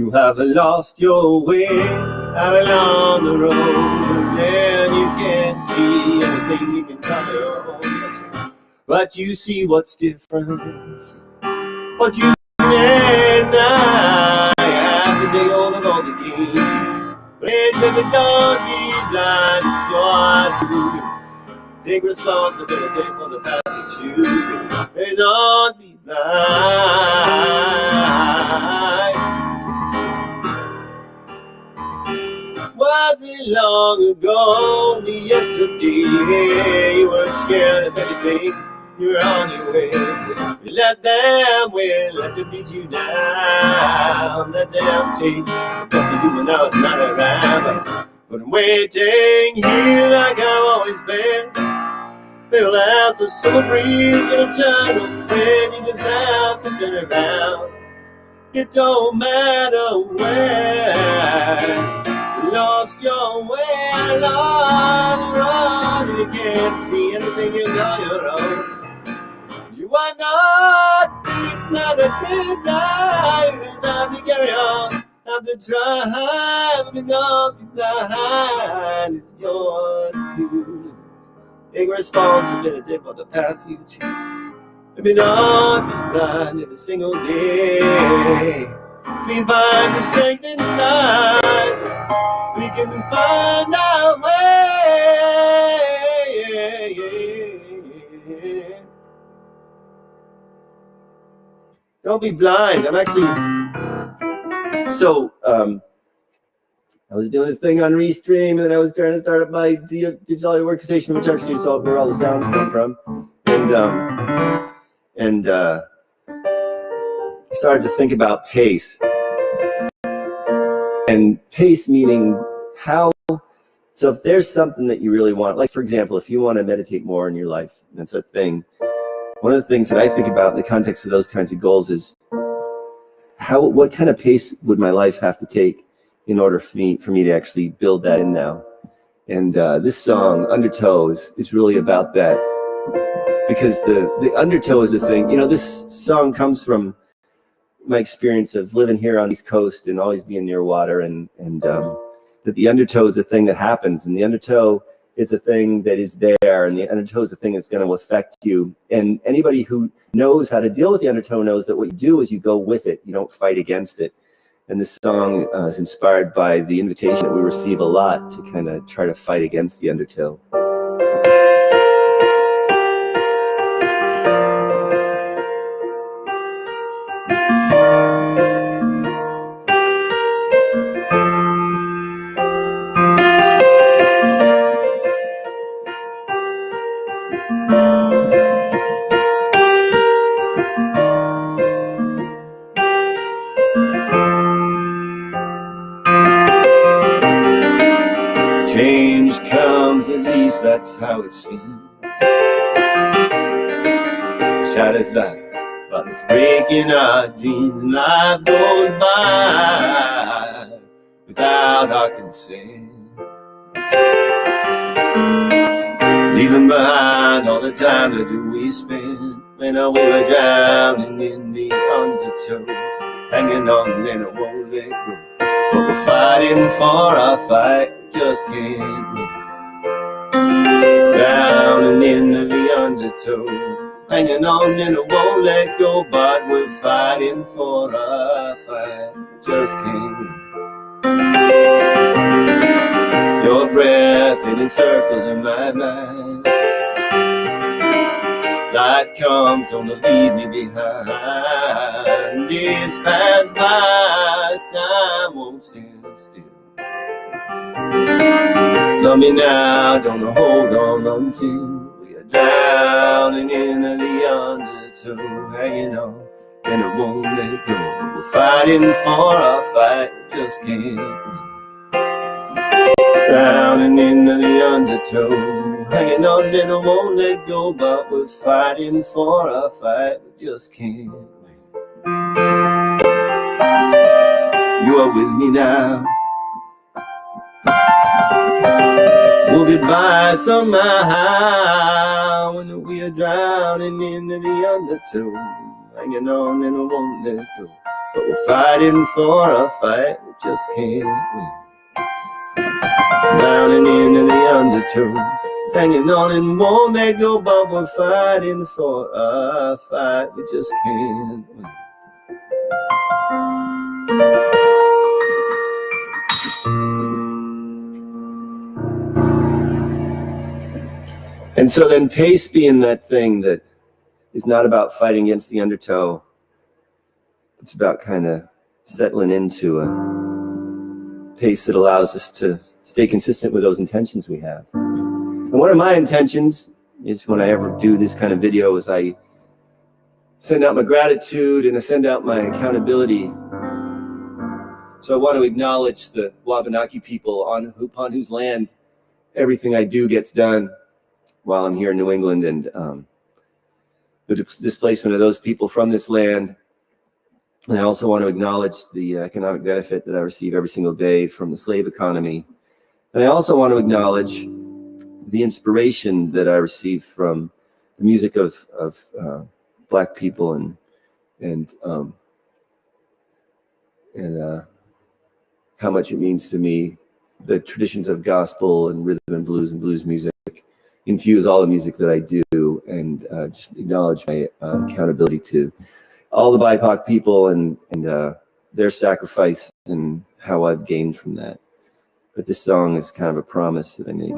You have lost your way out along the road, and you can't see anything you can call your own. But you see what's different, what you and I have to take hold of all the games. Baby, don't be blind, it's yours to lose. Take responsibility for the path you choose. Baby, don't be blind. Was it long ago, only yesterday? You weren't scared of anything, you were on your way. You let them win, let them beat you down, let them take the best of you when I was not around. But I'm waiting here like I've always been. Feel as the summer breeze and a eternal friend. You just have to turn around. It don't matter where. Lost your way along the road, and you can't see anything you call your own. You are not beaten out of the die. You just have to carry on, have to try, but don't be blind. It's yours to take responsibility for the path you choose. Let me not be blind every single day. We find the strength inside. We can find our way. Don't be blind. I'm actually I was doing this thing on Restream, and then I was trying to start up my digital audio workstation, which actually is where all the sounds come from, and I started to think about pace. And pace meaning how, so if there's something that you really want, like for example, if you want to meditate more in your life, that's a thing. One of the things that I think about in the context of those kinds of goals is what kind of pace would my life have to take in order for me to actually build that in now. And this song, Undertow, is really about that. Because the undertow is the thing, this song comes from my experience of living here on the East Coast and always being near water, and that the undertow is the thing that happens, and the undertow is the thing that is there, and the undertow is the thing that's going to affect you. And anybody who knows how to deal with the undertow knows that what you do is you go with it, you don't fight against it. And this song is inspired by the invitation that we receive a lot to kind of try to fight against the undertow. Change comes, at least that's how it seems. Shadows light, but it's breaking our dreams. Life goes by without our consent, leaving behind all the time that we spent when we were drowning in the undertow, hanging on and it won't let go. But we're fighting for our fight, we just can't win. Drowning in the undertow, hanging on and it won't let go. But we're fighting for our fight, we just can't win. Your breath hitting circles in my mind. Light comes, don't leave me behind. Days pass by, time won't stand still. Love me now, don't hold on until we are drowning in the undertow, hanging on and it won't let go. We're fighting for our fight, we just can't win. Drowning in the undertow, hanging on and it won't let go. But we're fighting for our fight, we just can't win. You are with me now. We'll get by somehow when we are drowning in the undertow, hanging on and it won't let go. but we're fighting for a fight we just can't win. Drowning into the undertow, hanging on and won't let go, but we're fighting for a fight we just can't win. And so then pace being that thing that is not about fighting against the undertow, it's about kind of settling into a pace that allows us to stay consistent with those intentions we have. And one of my intentions is, when I ever do this kind of video, is I send out my gratitude and I send out my accountability. So I want to acknowledge the Wabanaki people upon whose land everything I do gets done while I'm here in New England, and the displacement of those people from this land. And I also want to acknowledge the economic benefit that I receive every single day from the slave economy. And I also want to acknowledge the inspiration that I receive from the music of Black people and how much it means to me. The traditions of gospel and rhythm and blues music infuse all the music that I do, and just acknowledge my accountability to all the BIPOC people and their sacrifice and how I've gained from that. But this song is kind of a promise that I make.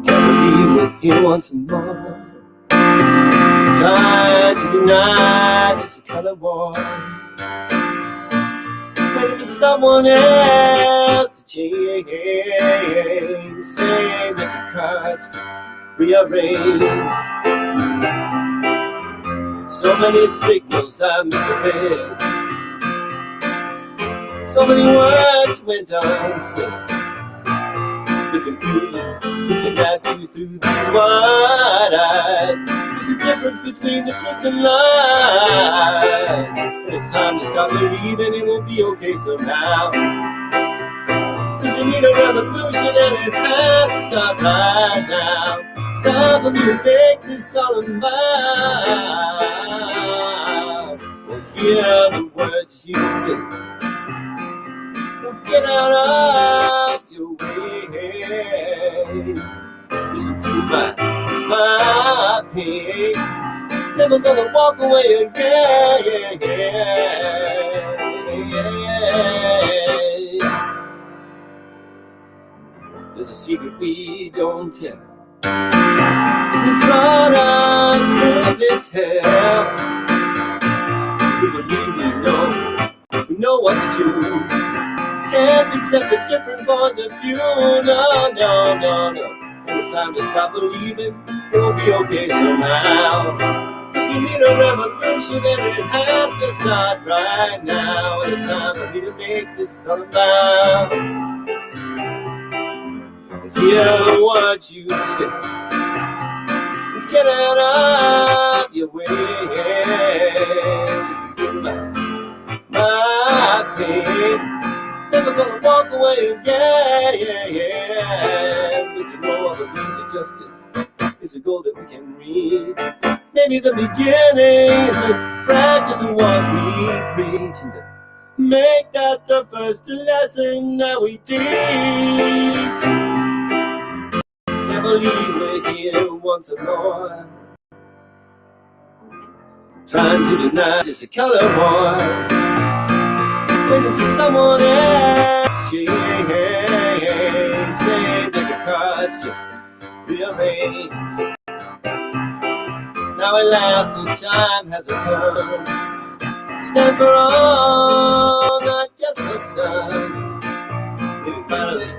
Can't believe we're here once more, trying to deny this color war, waiting for someone else to change, the same deck of cards just rearranged. So many signals I misread, so many words went unsaid. Looking at you through these wide eyes, there's a difference between the truth and lies. And it's time to stop believing it will be okay somehow. Cause we need a revolution and it has to start right now. It's time for me to make this all about. Well, hear the words you say, well, get out of your way. Listen to my pain. Never gonna walk away again. There's a secret we don't tell. It's brought us through this hell. If we believe we know what's true. Can't accept a different point of view. No. And it's time to stop believing it will be okay somehow. We need a revolution and it has to start right now. And it's time for me to make this all about. Hear what you say, get out of your way. Listen to my pain. Never gonna walk away again. But you know I believe that justice is a goal that we can reach. Maybe the beginning is the practice of what we preach, and to make that the first lesson that we teach. Can't believe we're here once more, trying to deny this a color war, waiting for someone else to change. Same deck of cards just rearranged. Now at last the time has come. Stand for all, not just for some. Maybe finally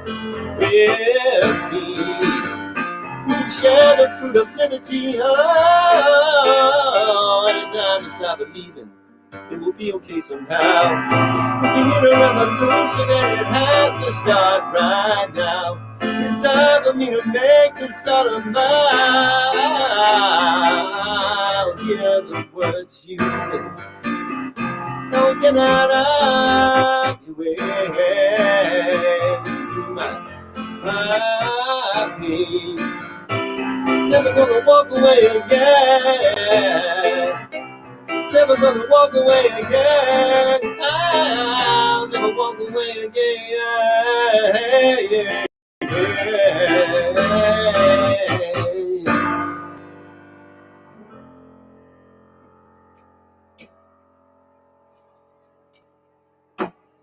we'll see. We can share the fruit of liberty. Oh, and it's time to stop believing it will be okay somehow. Cause we need a revolution and it has to start right now. It's time for me to make this all about. Hear the words you say. Now get out of your way. my pain. Never gonna walk away again. Never gonna walk away again. I'll never walk away again. Yeah.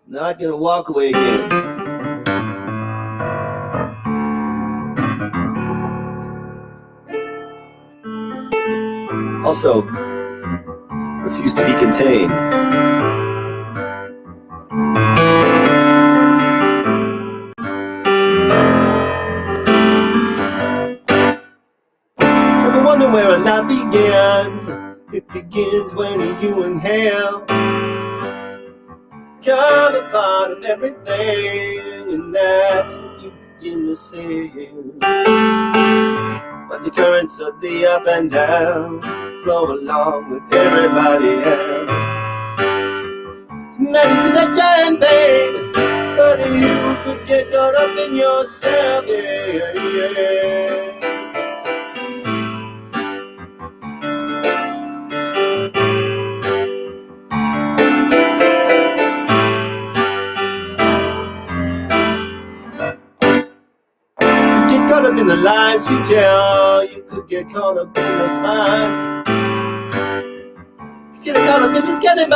Not gonna walk away again. Also, refuse to be contained. Ever wonder where a life begins? It begins when you inhale. Become a part of everything, and that's when you begin to sail. But the currents of the up and down flow along with everybody else. Many to that giant pain, but you could get caught up in yourself, yeah. Get caught up in the lies you tell. You could get caught up in the fight. Get caught up in just getting by.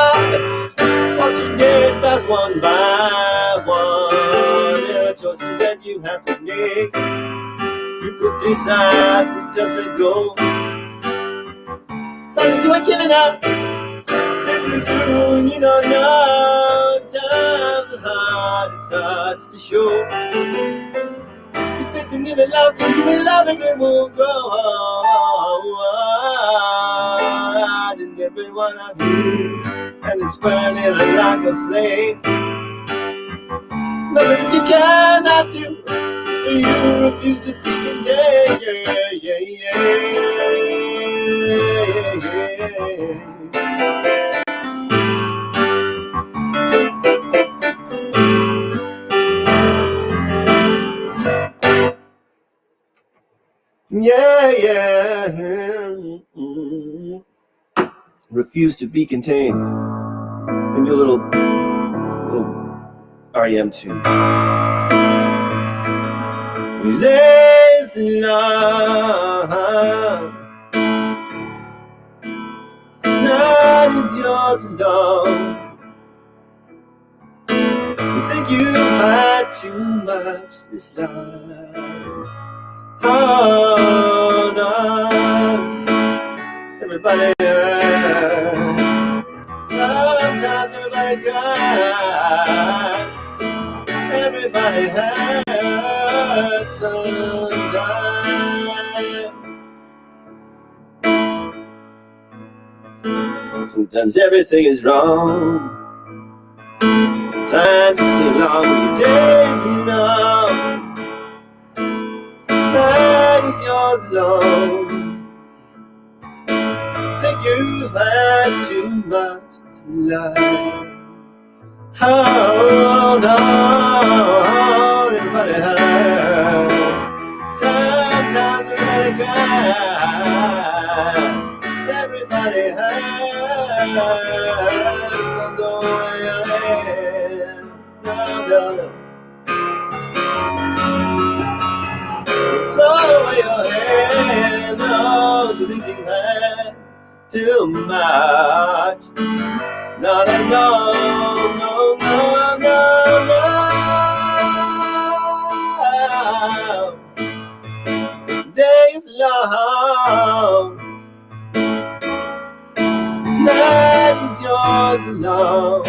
Watch your days pass one by one. There are choices that you have to make. You could decide who doesn't go. So you ain't giving up. If you do and you don't know, times are hard, it's hard to show. And give it love, and it will grow. In every one of you, and it's burning like a flame. Nothing that you cannot do if you refuse to be contained. Refuse to be contained. And do a little REM tune. There's love, night is yours alone. You think you've had too much this life. Hold on, everybody. Sometimes everybody cries. Everybody hurts sometimes. Sometimes everything is wrong. Time to sing along with your days and long. Night is yours alone. Think you've had too much this life. Hold on, everybody hurts. Sometimes everybody cries. Everybody hurts. Don't go away your head. No. Throw away your head. No, you think you had too much. No. Days long, night is yours alone.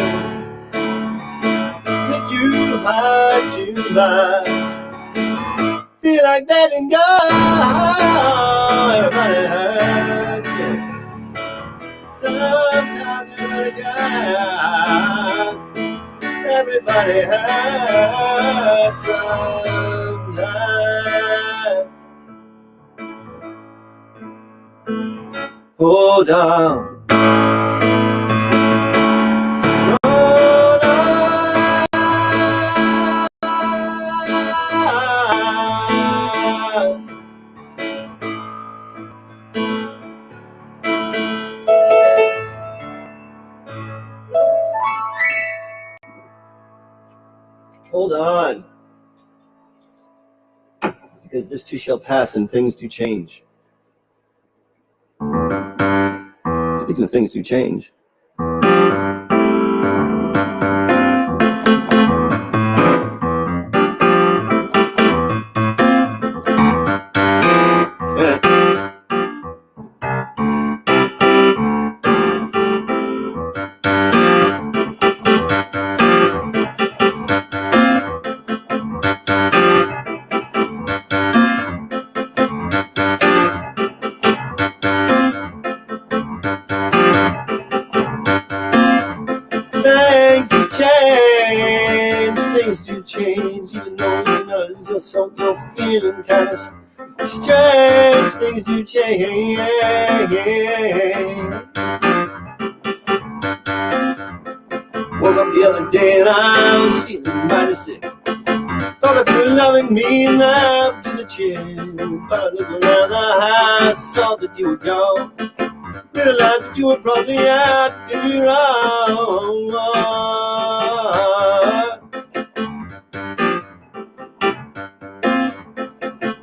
Think you had too much. Feel like letting go. Everybody hurts. Sometimes everybody cries. Everybody hurts sometimes. Hold on. Hold on. hold on, because this too shall pass and things do change. Speaking of things do change, things do change, even though you're not losing something, you're feeling kind of strange. Things do change. Woke up the other day and I was feeling mighty sick. Thought if you were loving me enough to the chin, but I looked around, I saw that you were gone. Realized that you were probably acting me wrong.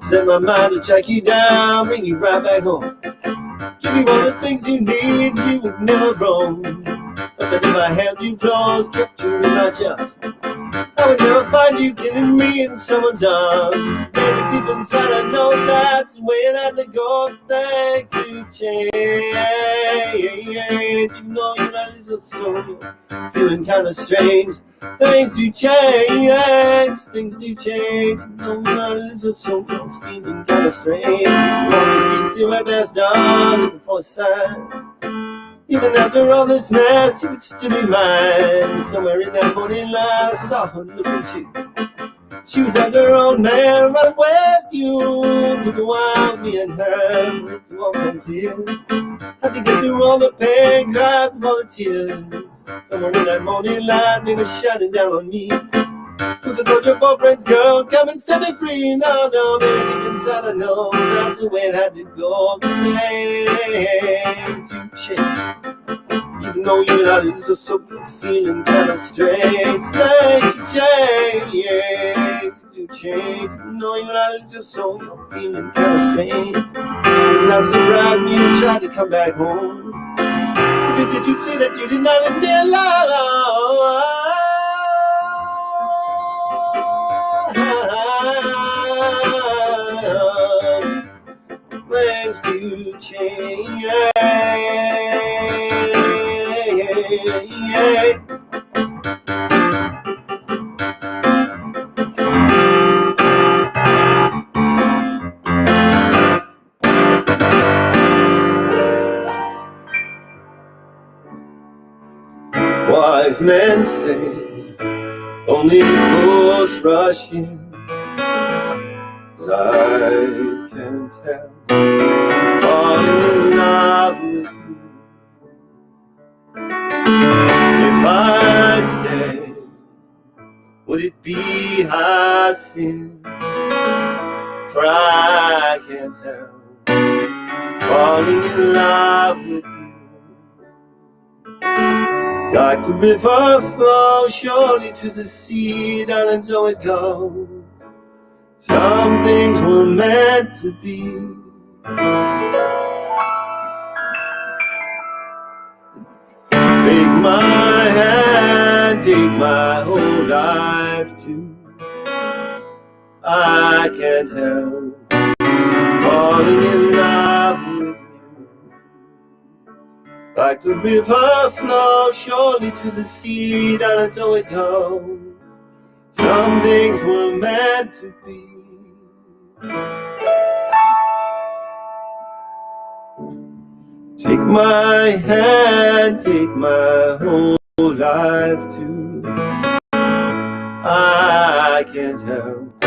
Set my mind to track you down, bring you right back home. Give you all the things you need, you would never roam. But that if I held you close, kept you in my charms, I would never find you getting me in someone's arms. Baby, deep inside I know that's the way it had to go. Things do change. Even though you're not little soul, feeling kind of strange. Things do change. Things do change. Even though you're not little soul, feeling kind of strange. Walk the streets to my best dog, looking for a sign. Even after all this mess, you could still be mine. Somewhere in that morning light, I saw her looking too. She was after her own man, right with you. Took a while, me and her, for it to all come clear. Had to get through all the pain, cried through all the tears. Somewhere in that morning light, baby shining down on me. Who could thought your boyfriend's girl, come and set me free? No, no, baby, deep inside I know that's the way it had to go. The same to change. Even though you're not losing, so you're feeling kind of strange. Things to change, things to change. Even though you're not losing, so you're feeling kind of strange. You're not surprised when you tried to come back home. Baby, did you see that you did not leave me alone? Things do change. Wise men say only fools rush in, as I can tell, falling in love with you. If I stay, would it be a sin? For I can't help falling in love with you. Like the river flows surely to the sea, darling, so it goes. Some things were meant to be. Take my hand, take my whole life too. I can't help falling in love with you. Like the river flows surely to the sea, darling, so it goes. Some things were meant to be. Take my hand, take my whole life too. I can't help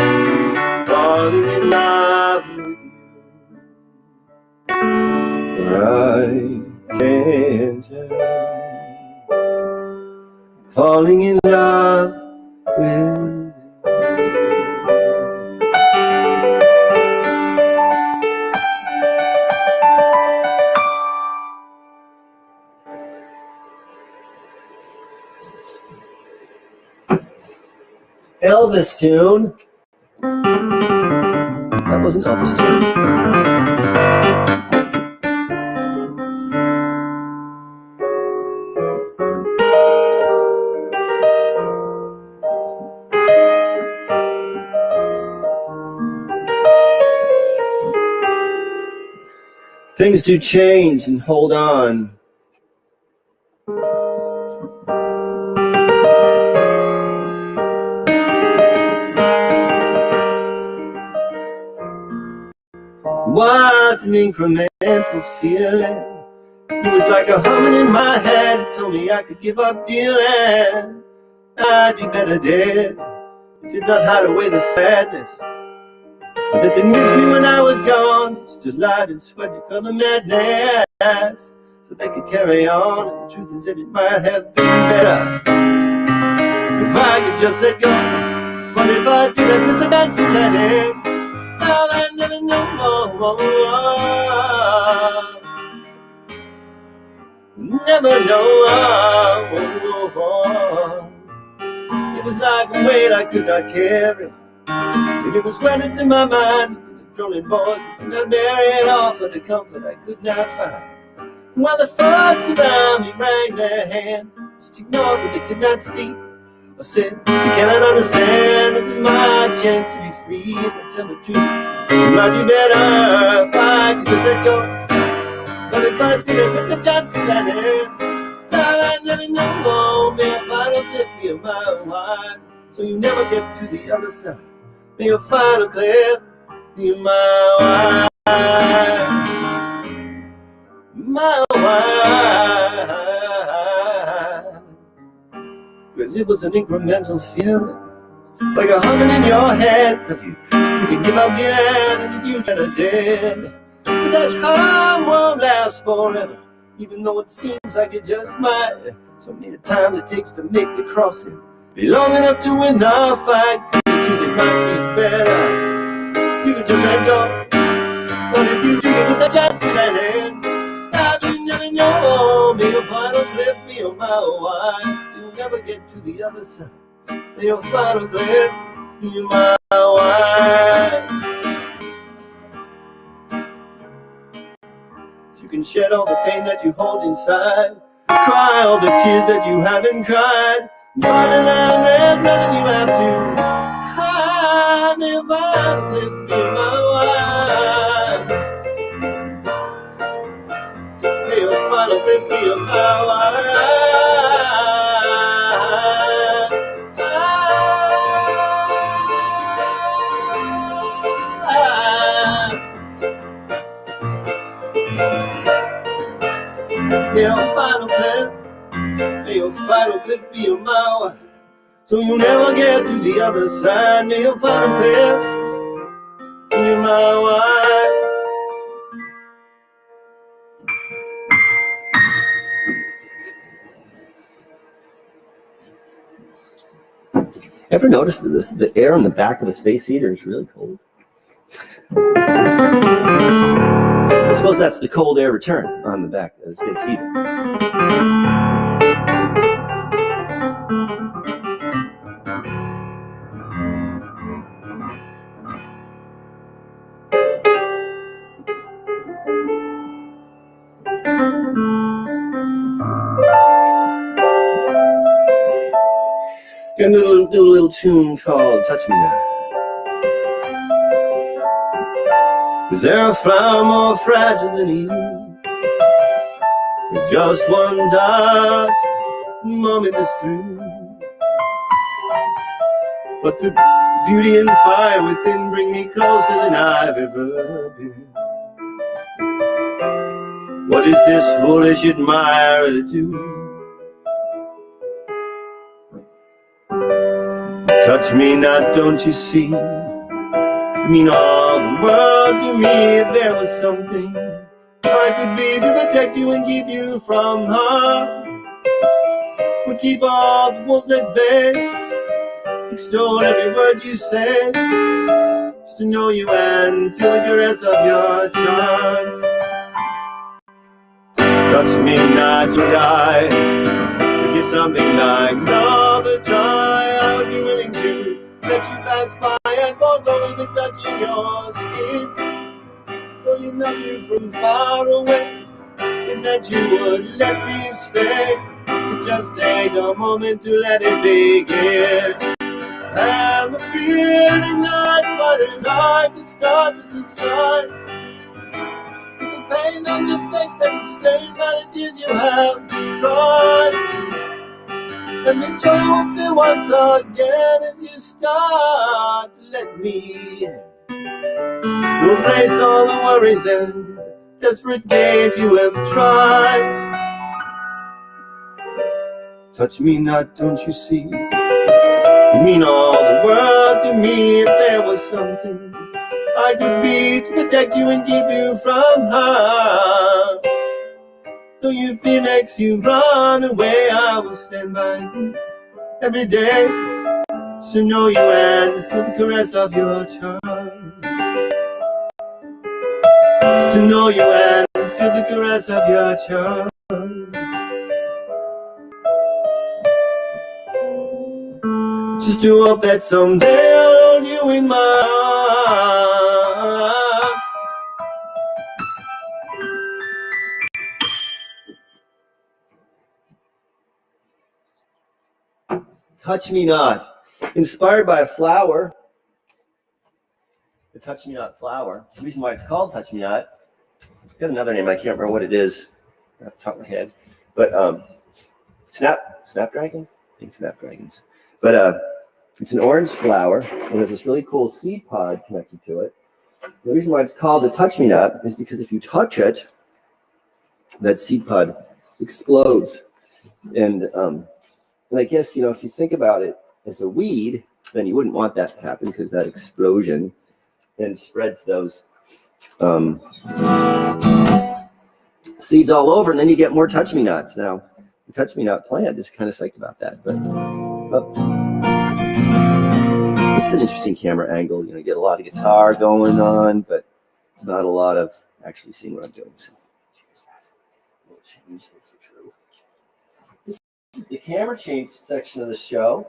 falling in love with you. I can't help falling in love with you. Elvis Elvis tune. That was an Elvis tune. Things do change, and hold on. Was an incremental feeling. It was like a humming in my head. It told me I could give up dealing. I'd be better dead. It did not hide away the sadness, but that they missed me when I was gone. It still lied and sweat to color madness, so they could carry on. And the truth is that it might have been better if I could just let go. But if I did, I'd miss a chance to let it. Now I never know more. Never know. It was like a weight I could not carry, and it was well into my mind. The droning voice I could not bear it all for the comfort I could not find. While the thoughts around me rang their hands, just ignored what they could not see. I said, you cannot understand, this is my chance to be free. And I tell the truth, it might be better if I could just let go. But if I didn't miss a chance to let it, I never know. May I find a cliff near my wine, so you never get to the other side. May I find a cliff near my wine, my wine. Cause it was an incremental feeling, like a humming in your head. Cause you can give up the end and you get a dead. But that hum won't last forever, even though it seems like it just might. So many the time it takes to make the crossing be long enough to win the fight. Cause the truth, it might be better if you could just let go. But if you do give us a chance to let in, I've been never know. May your final cliff be on my wife. You'll never get to the other side. May your final cliff be my wife. You can shed all the pain that you hold inside, cry all the tears that you haven't cried, and finally there's nothing you have to hide. May your final cliff be my wife. May your final cliff be my wife. May your final cliff, may your final cliff be my wife, so you'll never get to the other side. May your final cliff be my wife. Ever notice that the air on the back of a space heater is really cold? I suppose that's the cold air return on the back of the space heater. And do a little tune called Touch Me Now. Is there a flower more fragile than you? With just one dot, the moment is through. But the beauty and fire within bring me closer than I've ever been. What is this foolish admirer to do? Touch me not, don't you see? You mean all the world to me. If there was something I could be to protect you and keep you from harm, would keep all the wolves at bay, extol every word you say, just to know you and feel the caress of your charm. Touch me not to die, to give something like love a try. I would be willing to let you pass by and forego the touching your skin. Though you know you from far away, and that you would let me stay, to just take a moment to let it begin. And the feeling that's what is hard to start to subside. With the pain on your face that is stained by the tears you have cried. And the joy will feel once again as you start to let me replace all the worries and desperate games you have tried. Touch me not, don't you see? You mean all the world to me. If there was something I could be to protect you and keep you from harm, though your fear makes you run away, I will stand by you every day, to know you and feel the caress of your charm. Just to know you and feel the caress of your charm. Just to hope that someday I'll hold you in my arms. Touch Me Not, inspired by a flower, the Touch Me Not flower. The reason why it's called Touch Me Not, it's got another name, I can't remember what it is off the top of my head, but snapdragons? I think snapdragons. But it's an orange flower, and there's this really cool seed pod connected to it. The reason why it's called the Touch Me Not is because if you touch it, that seed pod explodes. And I guess, if you think about it as a weed, then you wouldn't want that to happen, because that explosion then spreads those seeds all over, and then you get more touch me nots. Now, the touch me not plant is kind of psyched about that, but it's an interesting camera angle. You get a lot of guitar going on, but not a lot of actually seeing what I'm doing. So we'll change this. This is the camera change section of the show.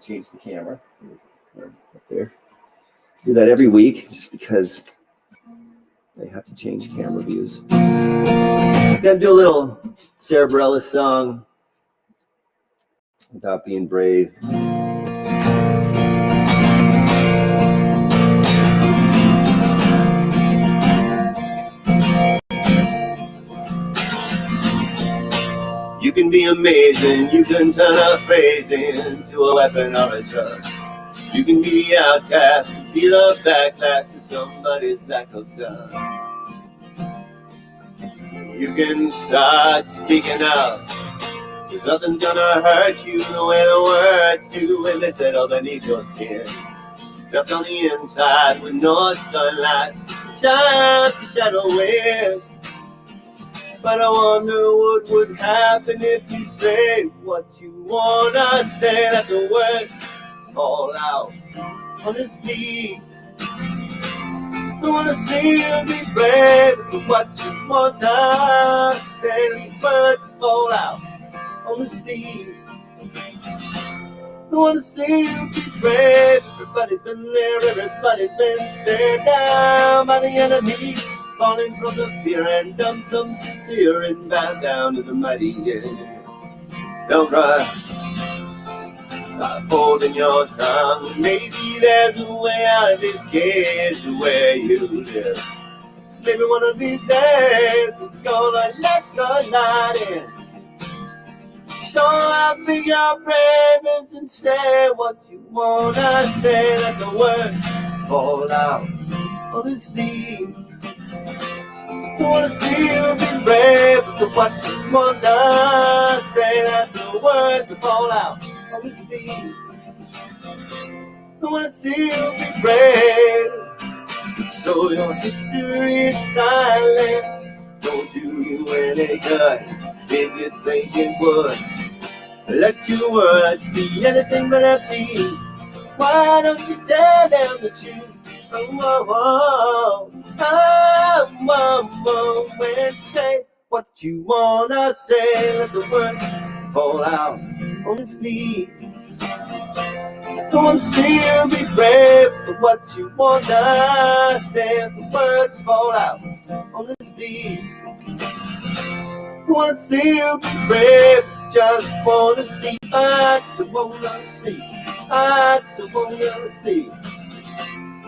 Change the camera up there. Do that every week just because they have to change camera views. Gonna do a little Sarah Bareilles song, About Being Brave. You can be amazing, you can turn a phrase into a weapon or a drug. You can be the outcast, be the backlash to somebody's lack of love. You can start speaking out, 'cause nothing's gonna hurt you the way the words do when they settle beneath your skin. Left on the inside with no sunlight, time to shadow away. But I wonder what would happen if you say what you wanna say. Let the words fall out honestly. I wanna see you be brave with what you wanna say. Let the words fall out honestly. I wanna see you be brave. Everybody's been there, everybody's been stared down by the enemy, falling from the fear and done some fear and bow down to the mighty end. Don't cry, stop holding your tongue. Maybe there's a way out of this cage to where you live. Maybe one of these days it's gonna let the light in. So I'll be your bravest and say what you wanna say. Let the words fall out honestly. I wanna see you be brave with what you wanna say. Let the words fall out honestly. I wanna see you be brave. So your history is silent. Don't do you any good if you think it would. Let your words be anything but empty. Why don't you tell them the truth? When say what you wanna say, let the words fall out honestly. I want to see you be brave for what you want to say. The words fall out on this beat. I want to see you be brave. Just want to see. I still want to see. I still want to see.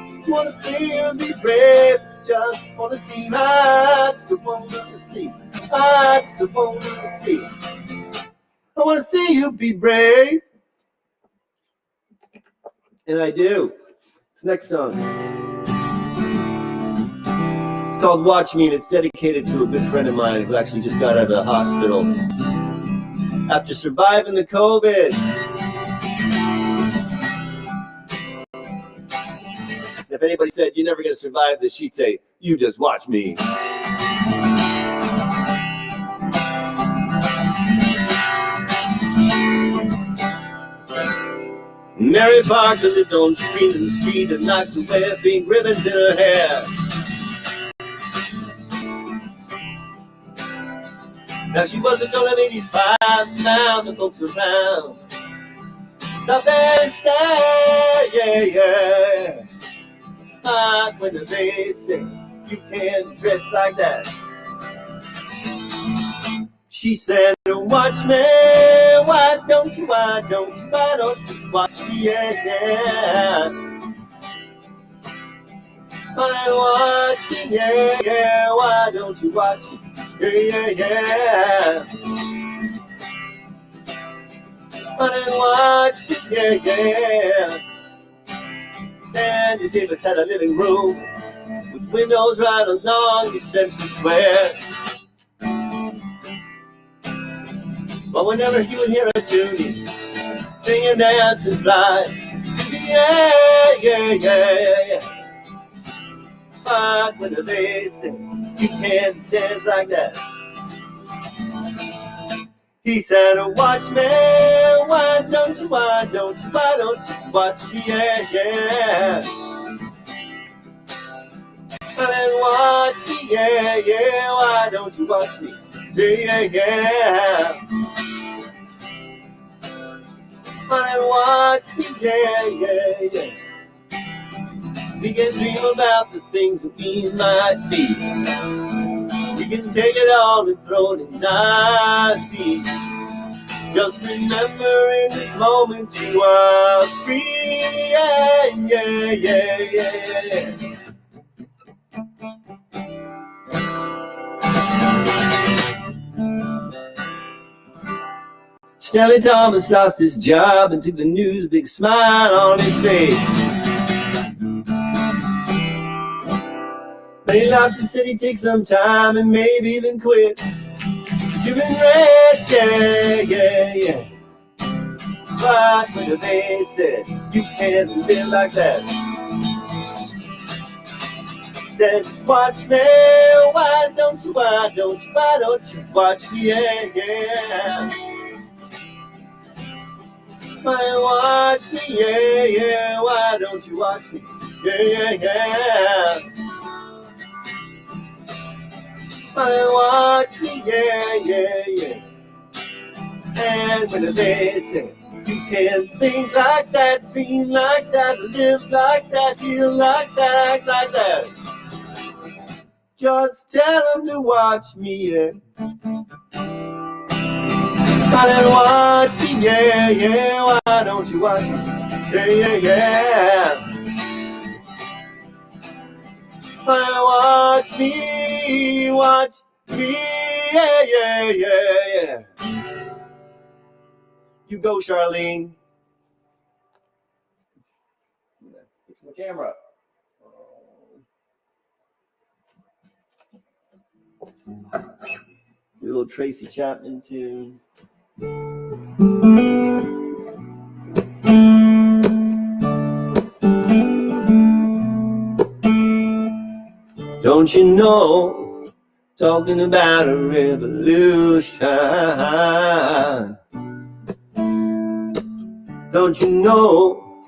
I want to see you be brave. Just want to see. I still want to see. I still want to see. I want to see you be brave. And I do. This next song. It's called Watch Me, and it's dedicated to a good friend of mine who actually just got out of the hospital after surviving the COVID. If anybody said you're never going to survive this, she'd say, you just watch me. Mary Parker lived on the street and knocked away pink ribbons in her hair. Now she was a girl of 85, now the folks around stop and stare, yeah, yeah. Not when they say you can't dress like that. She said, watch me, why don't you watch me, yeah, yeah. Honey, watch me, yeah, yeah, why don't you watch me, yeah, yeah, yeah. Honey, watch me, yeah, yeah. And the Davis had a living room with windows right along the Central Square. But whenever he would hear a tune, he'd sing and dance and fly. Yeah, yeah, yeah, yeah. But when they say you can't dance like that, he said, watch me, why don't you watch me, yeah, yeah. And watch me, yeah, yeah, why don't you watch me, yeah, yeah. And watch me, yeah, yeah, yeah. We can dream about the things that we might be. We can take it all and throw it in the sea. Just remember in this moment you are free, yeah, yeah, yeah, yeah, yeah. Stanley Thomas lost his job and took the news, big smile on his face. But he laughed and said he'd take some time and maybe even quit. Human rest, yeah, yeah, yeah. But when they said you can't live like that, said, watch me, why don't you watch me, yeah, yeah. Why watch me, yeah, yeah, why don't you watch me, yeah, yeah, yeah. Why watch me, yeah, yeah, yeah. And when they say you can't think like that, dream like that, live like that, feel like that, act like that, just tell them to watch me, yeah. And watch me, yeah, yeah, why don't you watch me, yeah, yeah, yeah. Watch me, yeah, yeah, yeah, yeah. You go, Charlene. Fix my camera. Do a little Tracy Chapman tune. Don't you know, talking about a revolution. Don't you know,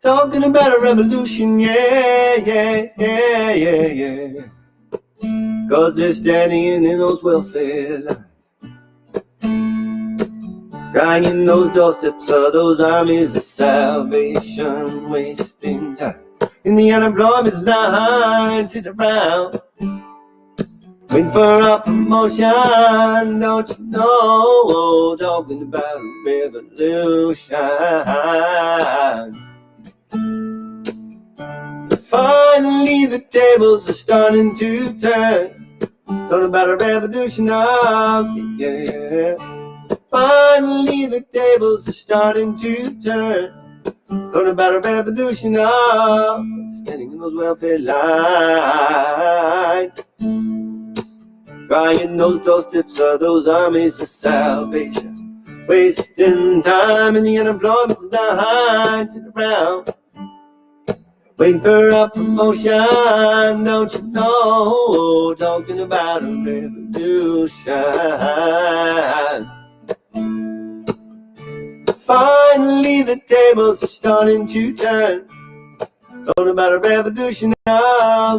talking about a revolution, yeah, yeah, yeah, yeah, yeah. 'Cause they're standing in those welfare lines. Crying in those doorsteps of those armies of salvation, wasting time in the unemployment line, sitting around waiting for a promotion. Don't you know, talking about a revolution. Finally the tables are starting to turn, talking about a revolution. Yeah. Finally the tables are starting to turn, talking about a revolution. Standing in those welfare lines, crying in those doorsteps of those armies of salvation, wasting time in the unemployment line, sitting around waiting for a promotion. Don't you know, talking about a revolution. Finally the tables are starting to turn, talking about a revolution. Yeah.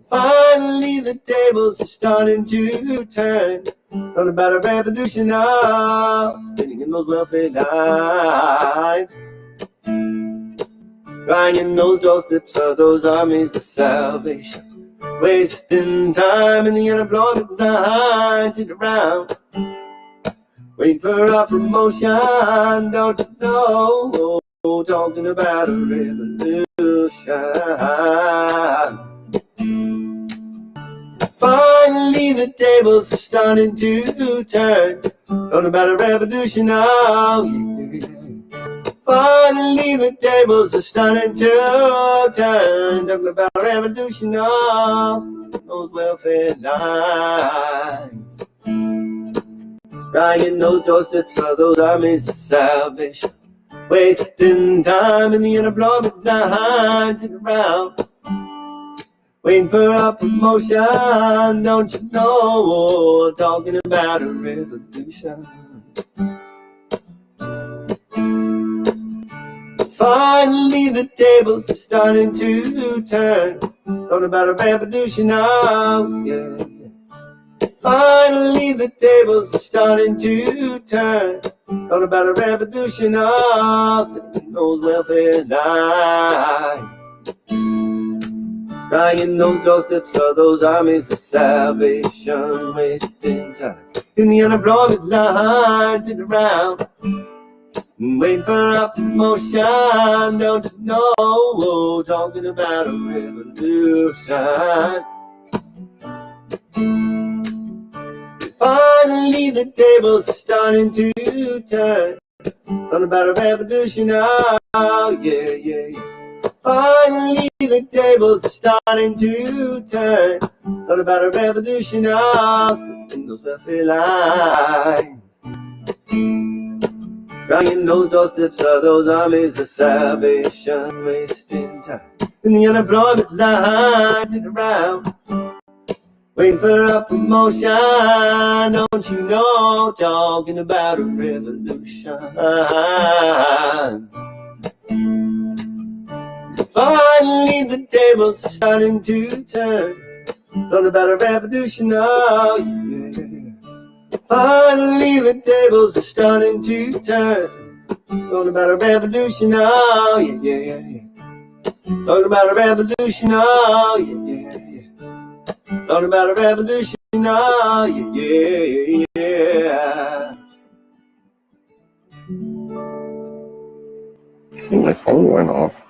Finally the tables are starting to turn, talking about a revolution. Standing in those welfare lines, crying in those doorsteps of those armies of salvation, wasting time in the unemployment line, sitting around waiting for a promotion. Don't you know, talking about a revolution. Finally the tables are starting to turn, talking about a revolution. Yeah. Finally the tables are starting to turn, talking about a revolution. Those welfare lines, crying in those doorsteps of those armies of salvation, wasting time in the unemployment line, sitting around waiting for a promotion. Don't you know, talking about a revolution. Finally the tables are starting to turn, talking about a revolution. Yeah. Finally the tables are starting to turn, talking about a revolution. Sitting in those welfare lines, crying in those doorsteps of those armies of salvation, wasting time in the unemployment line, sitting around waiting for a promotion. Don't you know, talking about a revolution. Finally the tables are starting to turn, talking about a revolution. Yeah. Finally the tables are starting to turn, talking about a revolution. In those welfare lines, crying in those doorsteps of those armies of salvation, wasting time in the unemployment line, sitting around waiting for a promotion. Don't you know, talking about a revolution. Finally the tables are starting to turn, talking about a revolution. Yeah. Finally the tables are starting to turn, talking about a revolution. Yeah. Talking about a revolution. Yeah. Talking about a revolution. Yeah. I think my phone went off.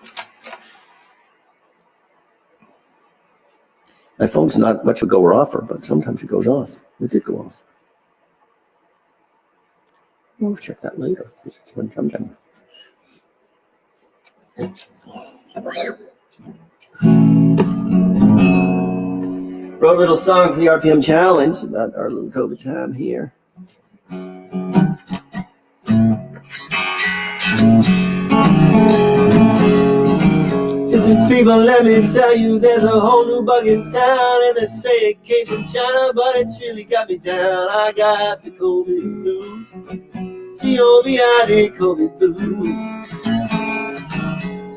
My phone's not much of a goer offer, but sometimes it goes off. It did go off. We'll check that later. It's when it comes in. Wrote a little song for the RPM challenge about our little COVID time here. Listen, people, let me tell you, there's a whole new bug in town, and they say it came from China, but it's really got me down. I got the COVID blues, COVID COVID blues.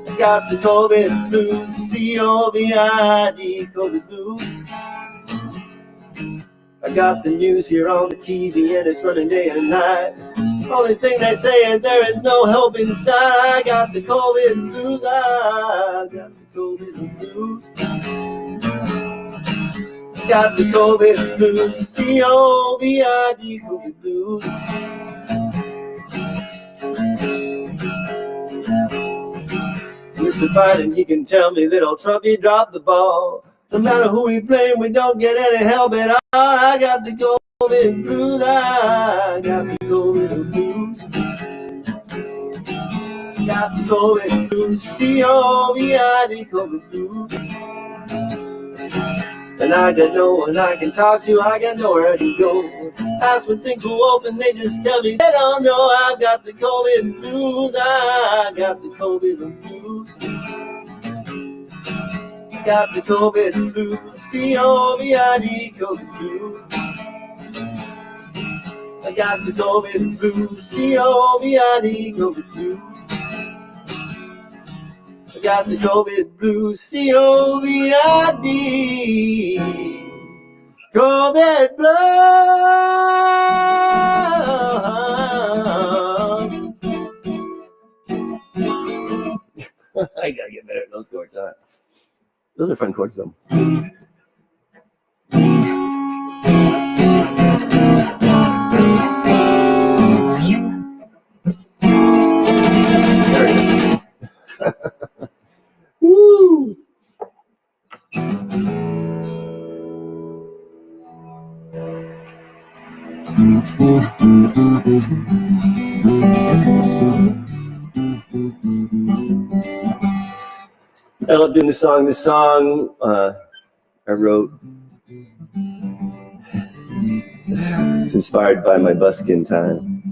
I got the COVID blues, COVID COVID blues. I got the news here on the TV and it's running day and night. Only thing they say is there is no hope inside. I got the COVID blues. I got the COVID blues. Got the COVID blues. COVID, COVID blues. Mr. Biden, you can tell me that old Trump, he dropped the ball. No matter who we blame, we don't get any help at all. I got the COVID blues. I got the COVID blues. Got the COVID blues. COVID, COVID blues. And I got no one I can talk to. I got nowhere to go. Ask when things will open, they just tell me they don't know. I've got the COVID blues. I got the COVID blues. Got the COVID blues. COVID, COVID blues. I got the COVID blues. COVID, COVID blues. I got the COVID blues. COVID, COVID blues. I gotta get better at those chords, huh? Those are fun chords, though. Woo! I love doing this song. This song I wrote. It's inspired by my Buskin time.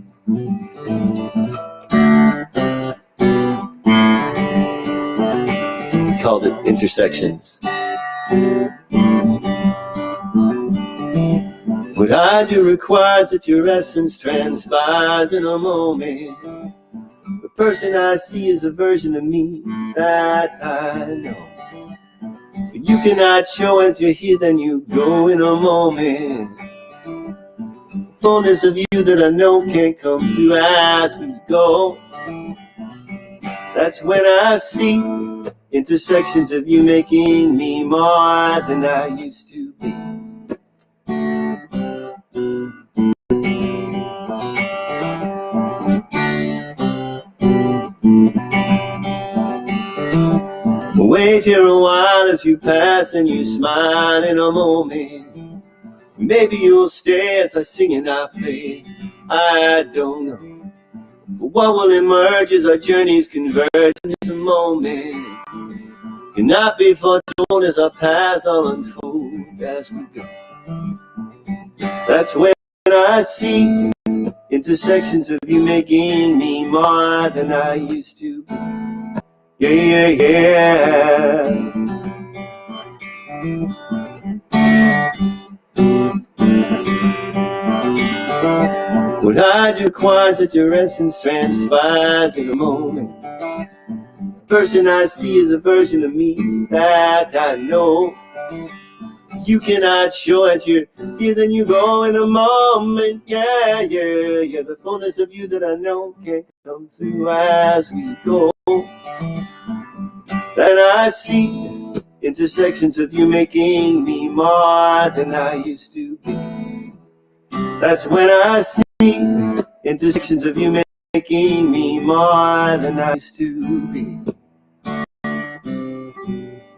It's called it Intersections. What I do requires that your essence transpires in a moment. The person I see is a version of me that I know. But you cannot show as you're here, then you go in a moment. The fullness of you that I know can't come through as we go. That's when I see intersections of you making me more than I used to be. Wait here a while as you pass and you smile in a moment. Maybe you'll stay as I sing and I play. I don't know. But what will emerge as our journeys converge in this moment cannot be foretold as our paths all unfold as we go. That's when I see intersections of you making me more than I used to be. Yeah, yeah, yeah. What I do requires that your essence transpires in a moment. The person I see is a version of me that I know. You cannot show as you're here, then you go in a moment. Yeah, yeah, yeah. The fullness of you that I know can't come through as we go. Then I see intersections of you making me more than I used to be. That's when I see intersections of you making me more than I used to be.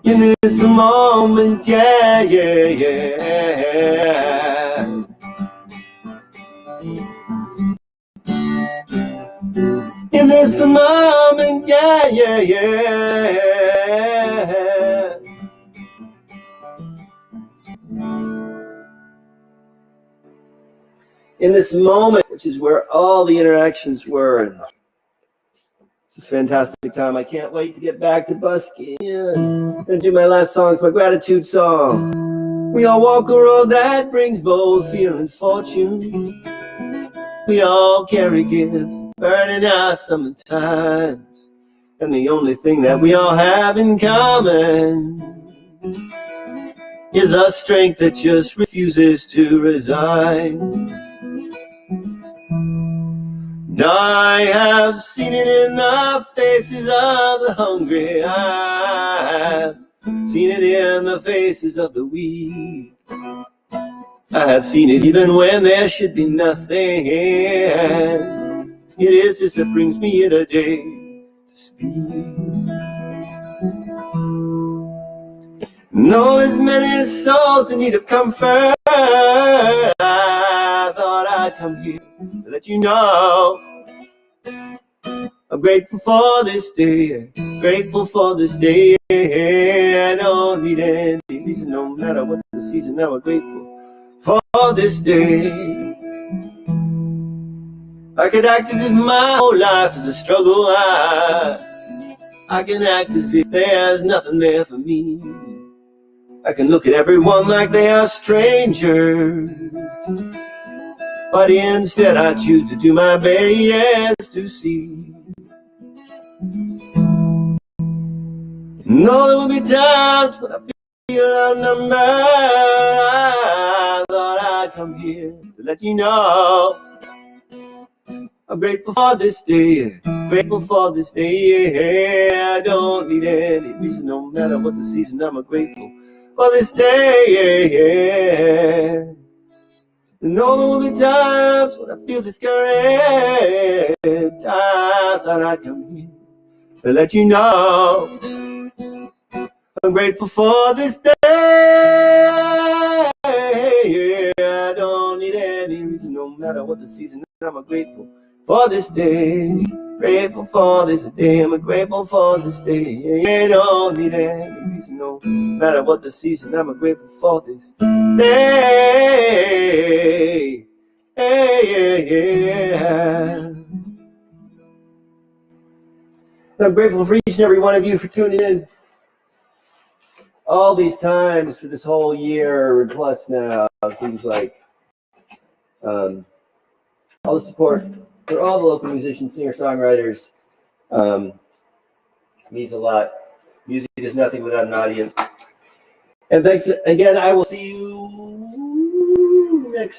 In this moment, yeah, yeah, yeah. In this moment, yeah, yeah, yeah. In this moment, which is where all the interactions were. And it's a fantastic time. I can't wait to get back to Buskin. I'm gonna do my last song. It's my gratitude song. We all walk a road that brings both fear and fortune. We all carry gifts, burning our sometimes. And the only thing that we all have in common is a strength that just refuses to resign. And I have seen it in the faces of the hungry. I have seen it in the faces of the weak. I have seen it even when there should be nothing. It is this that brings me in a day to speak. Know there's many souls in need of comfort. I thought I'd come here to let you know I'm grateful for this day, grateful for this day. I don't need any reason, no matter what the season. Now I'm grateful for this day. I could act as if my whole life is a struggle. I can act as if there's nothing there for me. I can look at everyone like they are strangers, but instead I choose to do my best to see. No, there will be times when I feel outnumbered. I thought I'd come here to let you know I'm grateful for this day, grateful for this day. I don't need any reason, no matter what the season. I'm grateful for this day. No, there will be times when I feel discouraged. I thought I'd come here to let you know I'm grateful for this day. I don't need any reason, no matter what the season. I'm grateful for this day. Grateful for this day. I'm grateful for this day. I don't need any reason, no matter what the season. I'm grateful for this day. I'm grateful for each and every one of you for tuning in all these times for this whole year and plus now. It seems like all the support for all the local musicians, singer-songwriters means a lot. Music is nothing without an audience. And thanks again. I will see you next